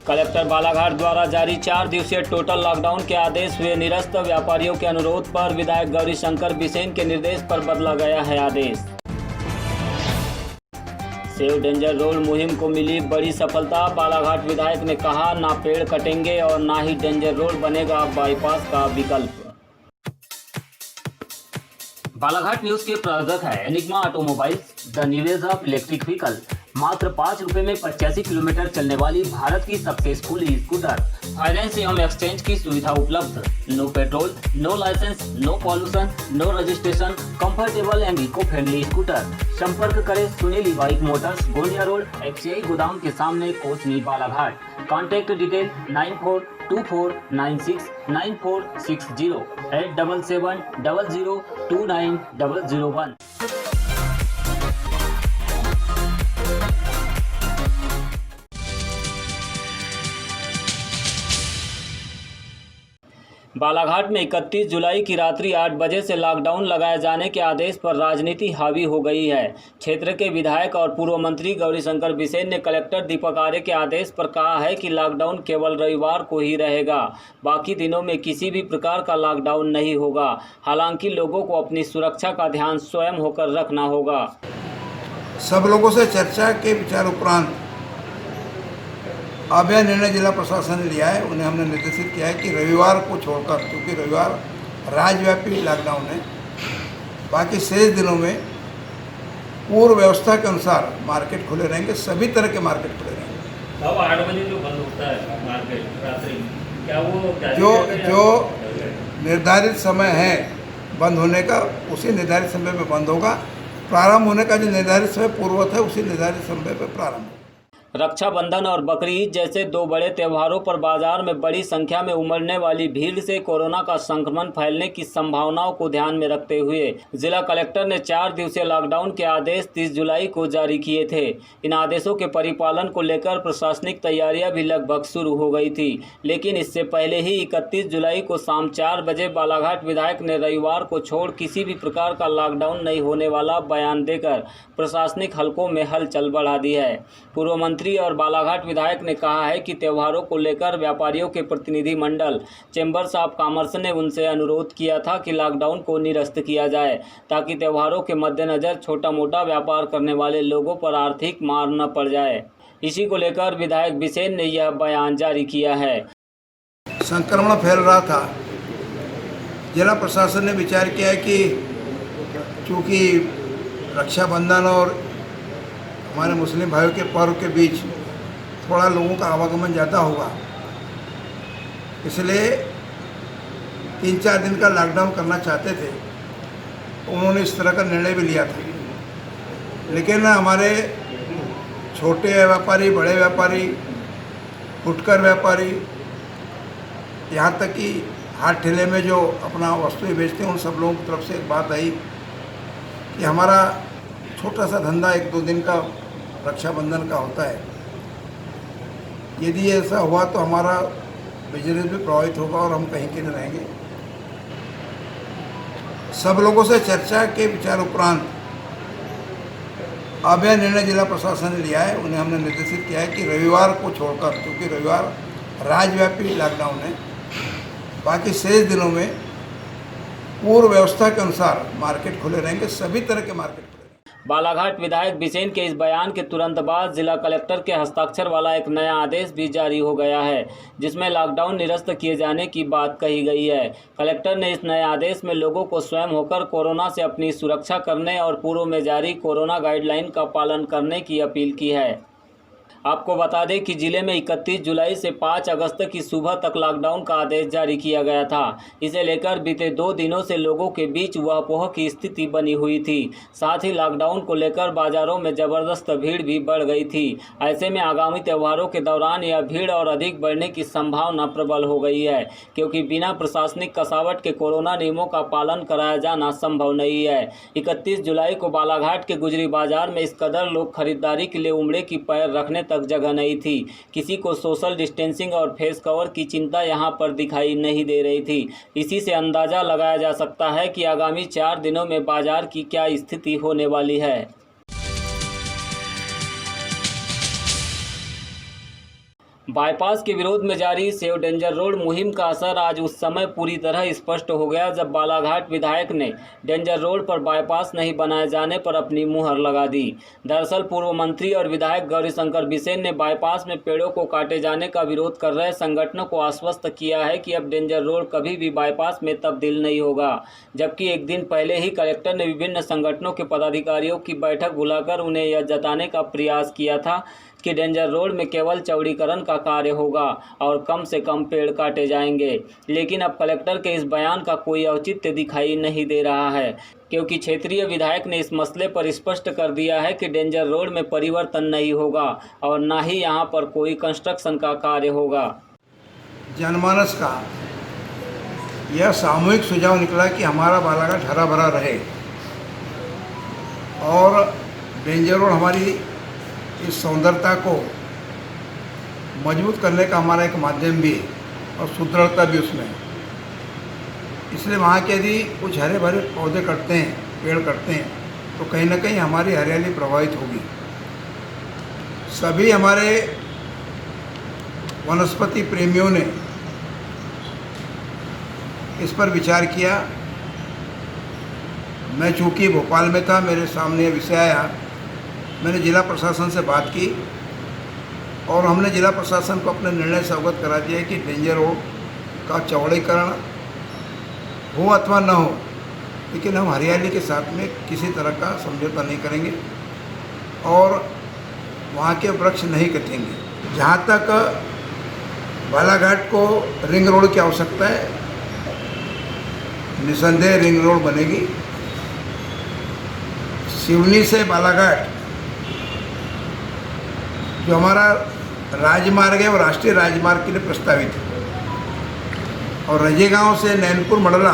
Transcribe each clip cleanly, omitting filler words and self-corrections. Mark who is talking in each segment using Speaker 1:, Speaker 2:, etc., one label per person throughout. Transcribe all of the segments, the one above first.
Speaker 1: Collector Balaghat द्वारा जारी 4 दिवसीय टोटल लॉकडाउन के आदेश हुए निरस्त। व्यापारियों के अनुरोध पर विधायक गौरीशंकर बिसेन के निर्देश पर बदला गया है आदेश। सेव डेंजर रोड मुहिम को मिली बड़ी सफलता। बालाघाट विधायक ने कहा, ना पेड़ कटेंगे और ना ही डेंजर रोड बनेगा बाईपास का विकल्प। बालाघाट न्यूज के प्रायोजक है Enigma automobiles, the new age of electric vehicle. मात्र 5 रुपए में 85 किलोमीटर चलने वाली भारत की सक्सेसफुल ई स्कूटर। फाइनेंस एवं एक्सचेंज की सुविधा उपलब्ध। No petrol, no licence, no pollution, no registration, comfortable and eco friendly scooter. संपर्क करें Sunil bike motors, Gondia road, FCI गोदाम के सामने, कोसनी, बालाघाट। Contact detail 9424969460 87700290001। बालाघाट में 31 जुलाई की रात्रि 8 बजे से लॉकडाउन लगाए जाने के आदेश पर राजनीति हावी हो गई है। क्षेत्र के विधायक और पूर्व मंत्री गौरीशंकर बिसेन ने कलेक्टर दीपक आर्य के आदेश पर कहा है कि लॉकडाउन केवल रविवार को ही रहेगा, बाकी दिनों में किसी भी प्रकार का लॉकडाउन नहीं होगा। हालांकि लोगों को अपनी सुरक्षा का ध्यान स्वयं होकर रखना होगा।
Speaker 2: सब लोगों से चर्चा के विचार उपरांत अब यह निर्णय जिला प्रशासन ने लिया है। उन्हें हमने निर्देशित किया है कि रविवार को छोड़कर, क्योंकि रविवार राज्यव्यापी लॉकडाउन है, बाकी शेष दिनों में पूर्व व्यवस्था के अनुसार मार्केट खुले रहेंगे। सभी तरह के मार्केट खुले रहेंगे।
Speaker 1: अब 8 बजे जो बंद होता है मार्केट रात्रि, क्या वो
Speaker 2: जो निर्धारित समय है बंद होने का, उसी निर्धारित समय में बंद होगा। प्रारंभ होने का जो निर्धारित समय पूर्ववत है, उसी निर्धारित समय पर प्रारंभ होगा।
Speaker 1: रक्षाबंधन और बकरीद जैसे 2 बड़े त्योहारों पर बाजार में बड़ी संख्या में उमड़ने वाली भीड़ से कोरोना का संक्रमण फैलने की संभावनाओं को ध्यान में रखते हुए जिला कलेक्टर ने 4 दिवसीय लॉकडाउन के आदेश 30 जुलाई को जारी किए थे। इन आदेशों के परिपालन को लेकर प्रशासनिक तैयारियां भी लगभग शुरू हो गई थी, लेकिन इससे पहले ही 31 जुलाई को शाम 4 बजे बालाघाट विधायक ने रविवार को छोड़ किसी भी प्रकार का लॉकडाउन नहीं होने वाला बयान देकर प्रशासनिक हलकों में हलचल बढ़ा दी है। पूर्व मंत्री और बालाघाट विधायक ने कहा है कि त्योहारों को लेकर व्यापारियों के प्रतिनिधि मंडल चैम्बर्स ऑफ कॉमर्स ने उनसे अनुरोध किया था कि लॉकडाउन को निरस्त किया जाए, ताकि त्योहारों के मद्देनजर छोटा मोटा व्यापार करने वाले लोगों पर आर्थिक मार न पड़ जाए। इसी को लेकर विधायक बिसेन ने यह बयान जारी किया है।
Speaker 2: संक्रमण फैल रहा था, जिला प्रशासन ने विचार किया है कि चूँकि रक्षाबंधन और हमारे मुस्लिम भाइयों के पर्व के बीच थोड़ा लोगों का आवागमन ज़्यादा होगा, इसलिए 3-4 दिन का लॉकडाउन करना चाहते थे। उन्होंने इस तरह का निर्णय भी लिया था, लेकिन हमारे छोटे व्यापारी, बड़े व्यापारी, फुटकर व्यापारी, यहाँ तक कि हाथ ठेले में जो अपना वस्तुएं बेचते हैं, उन सब लोगों की तरफ से एक बात आई कि हमारा छोटा सा धंधा 1-2 दिन का रक्षाबंधन का होता है, यदि ऐसा हुआ तो हमारा बिजनेस भी प्रभावित होगा और हम कहीं के नहीं रहेंगे। सब लोगों से चर्चा के विचार उपरांत अब यह निर्णय जिला प्रशासन ने लिया है। उन्हें हमने निर्देशित किया है कि रविवार को छोड़कर, क्योंकि रविवार राज्यव्यापी लॉकडाउन है, बाकी शेष दिनों में पूर्व व्यवस्था के अनुसार मार्केट खुले रहेंगे। सभी तरह के मार्केट।
Speaker 1: बालाघाट विधायक बिसेन के इस बयान के तुरंत बाद जिला कलेक्टर के हस्ताक्षर वाला एक नया आदेश भी जारी हो गया है, जिसमें लॉकडाउन निरस्त किए जाने की बात कही गई है। कलेक्टर ने इस नए आदेश में लोगों को स्वयं होकर कोरोना से अपनी सुरक्षा करने और पूर्व में जारी कोरोना गाइडलाइन का पालन करने की अपील की है। आपको बता दें कि जिले में 31 जुलाई से 5 अगस्त की सुबह तक लॉकडाउन का आदेश जारी किया गया था। इसे लेकर बीते 2 दिनों से लोगों के बीच वहपोह की स्थिति बनी हुई थी। साथ ही लॉकडाउन को लेकर बाजारों में जबरदस्त भीड़ भी बढ़ गई थी। ऐसे में आगामी त्योहारों के दौरान यह भीड़ और अधिक बढ़ने की संभावना प्रबल हो गई है, क्योंकि बिना प्रशासनिक कसावट के कोरोना नियमों का पालन कराया जाना संभव नहीं है। 31 जुलाई को बालाघाट के गुजरी बाजार में इस कदर लोग खरीदारी के लिए उमड़े कि पैर रखने तक जगह नहीं थी। किसी को सोशल डिस्टेंसिंग और फेस कवर की चिंता यहां पर दिखाई नहीं दे रही थी। इसी से अंदाजा लगाया जा सकता है कि आगामी 4 दिनों में बाजार की क्या स्थिति होने वाली है। बाईपास के विरोध में जारी सेव डेंजर रोड मुहिम का असर आज उस समय पूरी तरह स्पष्ट हो गया जब बालाघाट विधायक ने डेंजर रोड पर बाईपास नहीं बनाए जाने पर अपनी मुहर लगा दी। दरअसल पूर्व मंत्री और विधायक गौरीशंकर बिसेन ने बाईपास में पेड़ों को काटे जाने का विरोध कर रहे संगठनों को आश्वस्त किया है कि अब डेंजर रोड कभी भी बाईपास में तब्दील नहीं होगा। जबकि एक दिन पहले ही कलेक्टर ने विभिन्न संगठनों के पदाधिकारियों की बैठक बुलाकर उन्हें यह जताने का प्रयास किया था कि डेंजर रोड में केवल चौड़ीकरण का कार्य होगा और कम से कम पेड़ काटे जाएंगे। लेकिन अब कलेक्टर के इस बयान का कोई औचित्य दिखाई नहीं दे रहा है, क्योंकि क्षेत्रीय विधायक ने इस मसले पर स्पष्ट कर दिया है कि डेंजर रोड में परिवर्तन नहीं होगा और न ही यहां पर कोई कंस्ट्रक्शन का कार्य होगा।
Speaker 2: जनमानस का यह सामूहिक सुझाव निकला कि हमारा बालाघाट हरा भरा रहे और डेंजर रोड हमारी इस सौंदर्यता को मजबूत करने का हमारा एक माध्यम भी है और सुदृढ़ता भी उसमें है। इसलिए वहाँ के यदि कुछ हरे भरे पौधे कटते हैं, पेड़ कटते हैं, तो कहीं ना कहीं हमारी हरियाली प्रभावित होगी। सभी हमारे वनस्पति प्रेमियों ने इस पर विचार किया। मैं चूँकि भोपाल में था, मेरे सामने विषय आया, मैंने जिला प्रशासन से बात की और हमने जिला प्रशासन को अपने निर्णय से अवगत करा दिया कि डेंजर रोड का चौड़ीकरण हो अथवा न हो, लेकिन हम हरियाली के साथ में किसी तरह का समझौता नहीं करेंगे और वहाँ के वृक्ष नहीं कटेंगे। जहाँ तक बालाघाट को रिंग रोड की आवश्यकता है, निसंदेह रिंग रोड बनेगी। सिवनी से बालाघाट जो हमारा राजमार्ग है वो राष्ट्रीय राजमार्ग के लिए प्रस्तावित है और रजेगांव से नैनपुर मंडला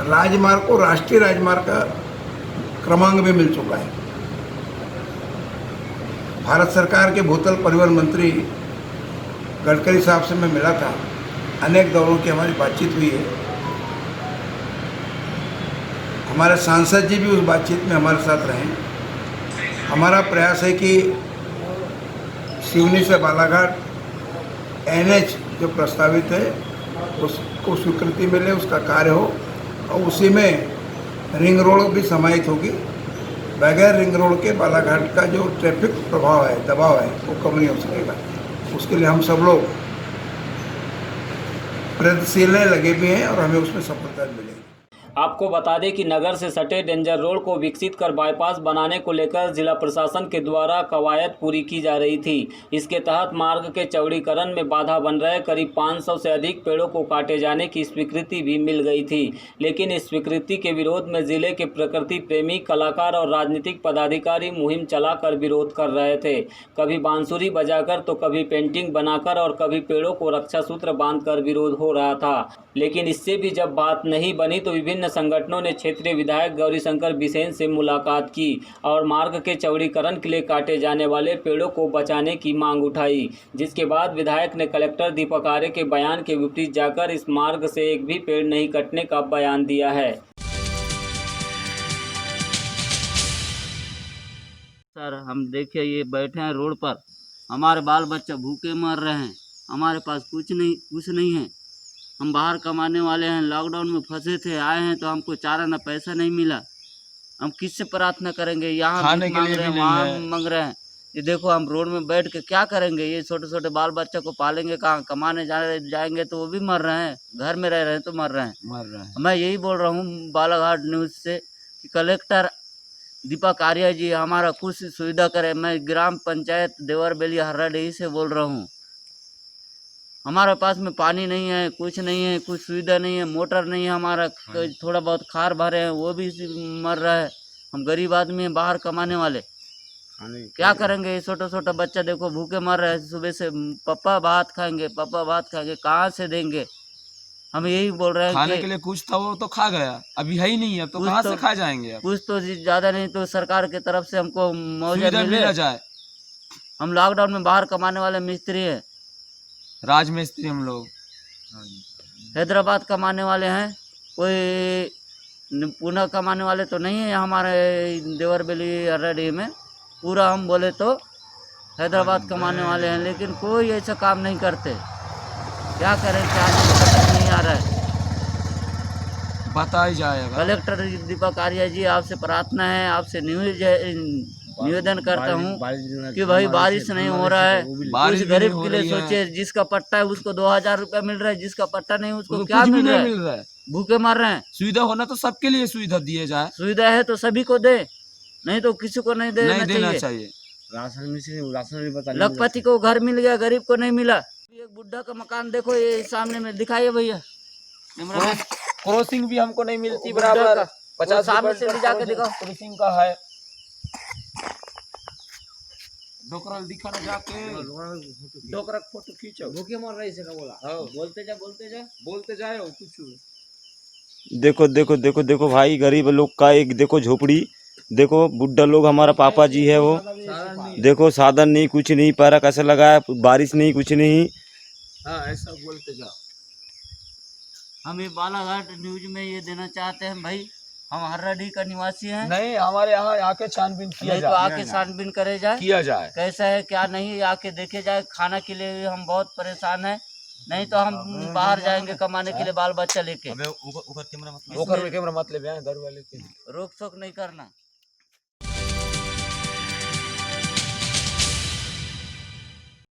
Speaker 2: राजमार्ग को राष्ट्रीय राजमार्ग का क्रमांक भी मिल चुका है। भारत सरकार के भूतल परिवहन मंत्री गडकरी साहब से मैं मिला था, अनेक दौरों की हमारी बातचीत हुई है। हमारे सांसद जी भी उस बातचीत में हमारे साथ रहे। हमारा प्रयास है कि सिवनी से बालाघाट NH जो प्रस्तावित है उसको स्वीकृति मिले, उसका कार्य हो और उसी में रिंग रोड भी समाहित होगी। बगैर रिंग रोड के बालाघाट का जो ट्रैफिक प्रभाव है, दबाव है, वो कम नहीं हो सकेगा। उसके लिए हम सब लोग प्रयत्नशील लगे भी हैं और हमें उसमें सफलता मिलेगी।
Speaker 1: आपको बता दें कि नगर से सटे डेंजर रोड को विकसित कर बाईपास बनाने को लेकर जिला प्रशासन के द्वारा कवायद पूरी की जा रही थी। इसके तहत मार्ग के चौड़ीकरण में बाधा बन रहे करीब 500 से अधिक पेड़ों को काटे जाने की स्वीकृति भी मिल गई थी। लेकिन इस स्वीकृति के विरोध में जिले के प्रकृति प्रेमी, कलाकार और राजनीतिक पदाधिकारी मुहिम चलाकर विरोध कर रहे थे। कभी बांसुरी बजाकर तो कभी पेंटिंग बनाकर और कभी पेड़ों को रक्षा सूत्र बांधकर विरोध हो रहा था। लेकिन इससे भी जब बात नहीं बनी तो विभिन्न संगठनों ने क्षेत्रीय विधायक गौरीशंकर बिसेन से मुलाकात की और मार्ग के चौड़ीकरण के लिए काटे जाने वाले पेड़ों को बचाने की मांग उठाई, जिसके बाद विधायक ने कलेक्टर दीपक आर्य के बयान के विपरीत जाकर इस मार्ग से एक भी पेड़ नहीं कटने का बयान दिया है।
Speaker 3: सर, हम देखिए ये बैठे हैं रोड पर, हमारे बाल बच्चे भूखे मर रहे हैं, हमारे पास कुछ नहीं है। हम बाहर कमाने वाले हैं, लॉकडाउन में फंसे थे, आए हैं तो हमको चारा न पैसा नहीं मिला। हम किससे प्रार्थना करेंगे? यहाँ मांग रहे हैं, वहाँ मांग रहे हैं। ये देखो हम रोड में बैठ के क्या करेंगे? ये छोटे छोटे बाल बच्चे को पालेंगे कहाँ? कमाने जाएंगे तो वो भी मर रहे हैं, घर में रह रहे हैं तो मर रहे हैं। मैं यही बोल रहा हूँ बालाघाट न्यूज़ से कि कलेक्टर दीपक आर्य जी हमारा कुछ सुविधा करें। मैं ग्राम पंचायत देवरबेली हर्राडीही से बोल रहा हूँ। हमारे पास में पानी नहीं है, कुछ नहीं है, कुछ सुविधा नहीं है, मोटर नहीं है, हमारा थोड़ा बहुत खार भरे हैं वो भी मर रहा है। हम गरीब आदमी हैं, बाहर कमाने वाले, क्या करेंगे? ये छोटा छोटा बच्चा देखो भूखे मर रहे हैं, सुबह से पापा भात खाएंगे, पापा भात खाएंगे, कहाँ से देंगे? हम यही बोल रहे हैं
Speaker 4: खाने के लिए कुछ था वो तो खा गया, अभी है ही नहीं है तो कहाँ से खा जाएंगे?
Speaker 3: कुछ तो ज़्यादा नहीं तो सरकार की तरफ से हमको मुआवजा मिल
Speaker 4: जाए।
Speaker 3: हम लॉकडाउन में बाहर कमाने वाले मिस्त्री हैं,
Speaker 4: राजमिस्त्री हम लोग
Speaker 3: हैदराबाद कमाने वाले हैं, कोई पुणे कमाने वाले तो नहीं है हमारे देवरबेली हर्राडीही में। पूरा हम बोले तो हैदराबाद कमाने वाले हैं, लेकिन कोई ऐसा काम नहीं करते। क्या करें क्या नहीं, समझ नहीं आ रहा है।
Speaker 4: बताया जाएगा।
Speaker 3: कलेक्टर दीपक आर्य जी, आपसे प्रार्थना है, आपसे निवेदन करता हूँ कि भाई बारिश नहीं हो रहा है,
Speaker 4: बारिश
Speaker 3: कुछ
Speaker 4: भी नहीं
Speaker 3: गरीब
Speaker 4: हो
Speaker 3: के लिए
Speaker 4: रही है।
Speaker 3: सोचे। जिसका पट्टा है उसको 2000 रुपया मिल रहा है, जिसका पट्टा नहीं उसको
Speaker 4: उसको
Speaker 3: क्या
Speaker 4: कुछ भी
Speaker 3: मिल रहा
Speaker 4: नहीं
Speaker 3: है,
Speaker 4: मिल रहा है।
Speaker 3: भूखे मर रहे हैं।
Speaker 4: सुविधा होना तो सबके लिए सुविधा दिए जाए,
Speaker 3: सुविधा है तो सभी को दे, नहीं तो किसी को नहीं
Speaker 4: नहीं
Speaker 3: देना
Speaker 4: देना
Speaker 3: चाहिए।
Speaker 4: चाहिए।
Speaker 3: लखपति को घर मिल गया, गरीब को नहीं मिला। एक बुढ़ा का मकान देखो, ये सामने में दिखाइए भैया। कैमरामैन,
Speaker 4: क्रॉसिंग भी हमको नहीं मिलती
Speaker 3: बुढ़ा
Speaker 4: बराबर।
Speaker 3: का,
Speaker 4: 50
Speaker 3: सामने से ले जाके दिखाओ।
Speaker 4: क्रॉसिंग का है। डोकरल दिखाना जाके डोकरा फोटो खींचो। भूखे मर रही से का बोला। हाँ, बोलते जाए कुछ।
Speaker 5: देखो देखो देखो देखो भाई, गरीब लोग का एक देखो झोपड़ी, देखो बुढ़ा लोग, हमारा पापा जी है वो, देखो साधन नहीं, कुछ नहीं, पैरा कैसे लगा है, बारिश नहीं, कुछ नहीं।
Speaker 4: हाँ, ऐसा बोलते जाओ।
Speaker 3: हम ये बालाघाट न्यूज में ये देना चाहते हैं भाई, हम हर्राडी का निवासी हैं।
Speaker 4: नहीं, हमारे यहाँ आके छानबीन किया
Speaker 3: नहीं तो
Speaker 4: जाए,
Speaker 3: आके छानबीन करे जाए,
Speaker 4: किया जाए।
Speaker 3: कैसा है क्या नहीं, आके देखे जाए। खाना के लिए भी हम बहुत परेशान हैं, नहीं तो हम बाहर जाएंगे कमाने के लिए बाल बच्चा लेके।
Speaker 4: ऊपर कैमरा मत ले, दारू वाले के
Speaker 3: रोक टोक नहीं करना।